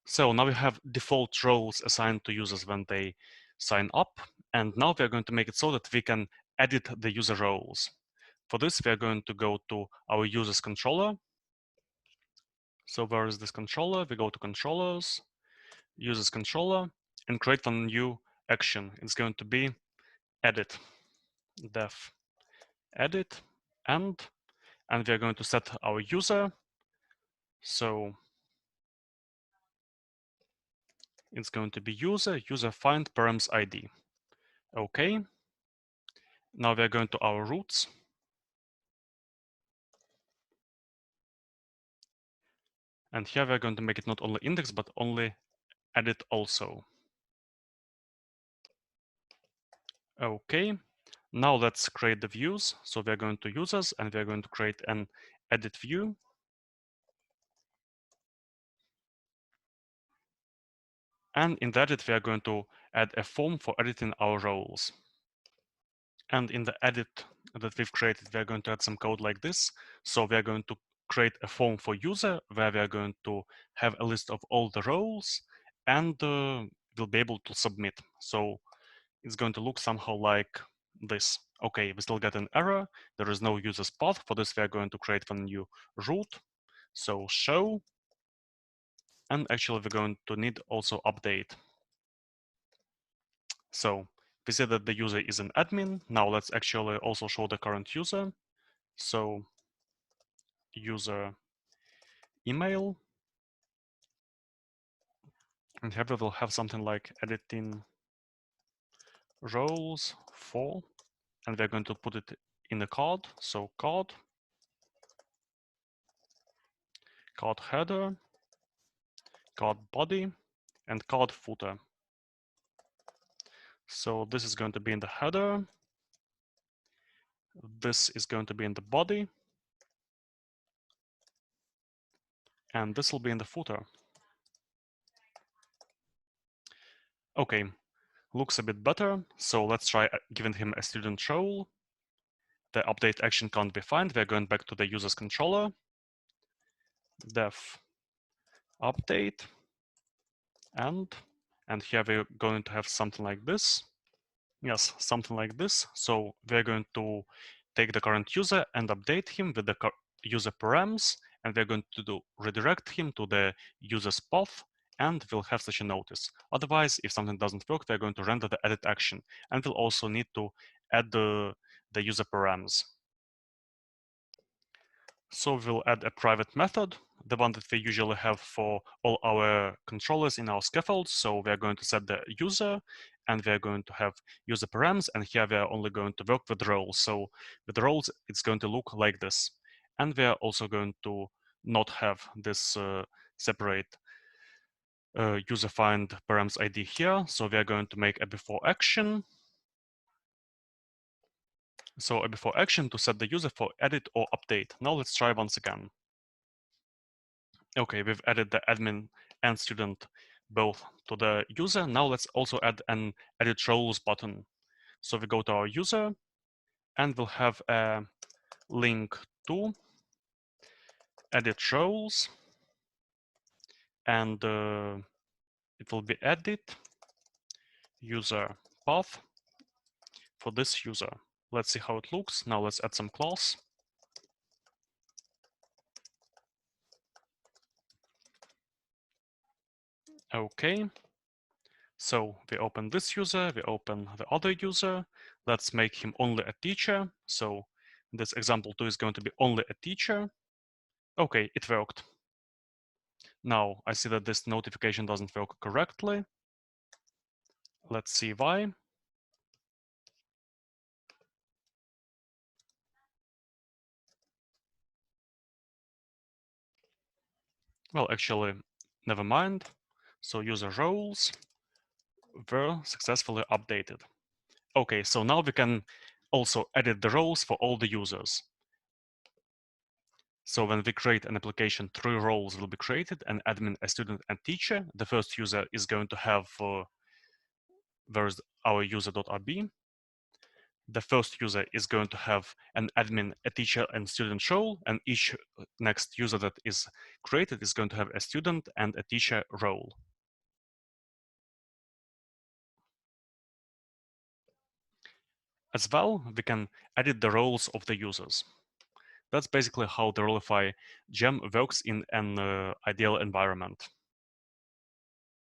So now we have default roles assigned to users when they sign up. And now we're going to make it so that we can edit the user roles. For this, we are going to go to our users controller. So where is this controller? We go to controllers, users controller, and create a new action. It's going to be edit, def edit, and we are going to set our user. So it's going to be user find params ID. Okay. Now we are going to our roots. And here we're going to make it not only index, but only edit also. Okay. Now let's create the views. So we're going to users and we're going to create an edit view. And in the edit, we are going to add a form for editing our roles. And in the edit that we've created, we're going to add some code like this. So we're going to create a form for user where we're going to have a list of all the roles and we'll be able to submit. So it's going to look somehow like this. Okay, we still get an error. There is no user's path. For this, we are going to create a new root. So show, and actually we're going to need also update. So we see that the user is an admin. Now let's actually also show the current user. So user email, and here we will have something like editing roles for, and we're going to put it in the card. So card header, card body, and card footer. So this is going to be in the header. This is going to be in the body. And this will be in the footer. Okay, looks a bit better. So let's try giving him a student role. The update action can't be found. We're going back to the user's controller. Def update. And here we're going to have something like this. Yes, something like this. So we're going to take the current user and update him with the user params, and we're going to redirect him to the user's path, and we'll have such a notice. Otherwise, if something doesn't work, we're going to render the edit action, and we'll also need to add the user params. So we'll add a private method, the one that we usually have for all our controllers in our scaffolds. So we're going to set the user, and we're going to have user params, and here we are only going to work with roles. So with the roles, it's going to look like this. And we are also going to not have this separate user find params ID here. So we are going to make a before action. So a before action to set the user for edit or update. Now let's try once again. Okay, we've added the admin and student both to the user. Now let's also add an edit roles button. So we go to our user and we'll have a link to edit roles, and it will be edit user path for this user. Let's see how it looks. Now let's add some class. Okay, so we open this user, we open the other user. Let's make him only a teacher. So this example 2 is going to be only a teacher. Okay, it worked. Now I see that this notification doesn't work correctly. Let's see why. Well, actually, never mind. So user roles were successfully updated. Okay, so now we can also edit the roles for all the users. So when we create an application, 3 roles will be created: an admin, a student, and teacher. The first user is going to have where's our user.rb. the first user is going to have an admin, a teacher, and student role, and each next user that is created is going to have a student and a teacher role. As well, we can edit the roles of the users. That's basically how the Rolify gem works in an ideal environment.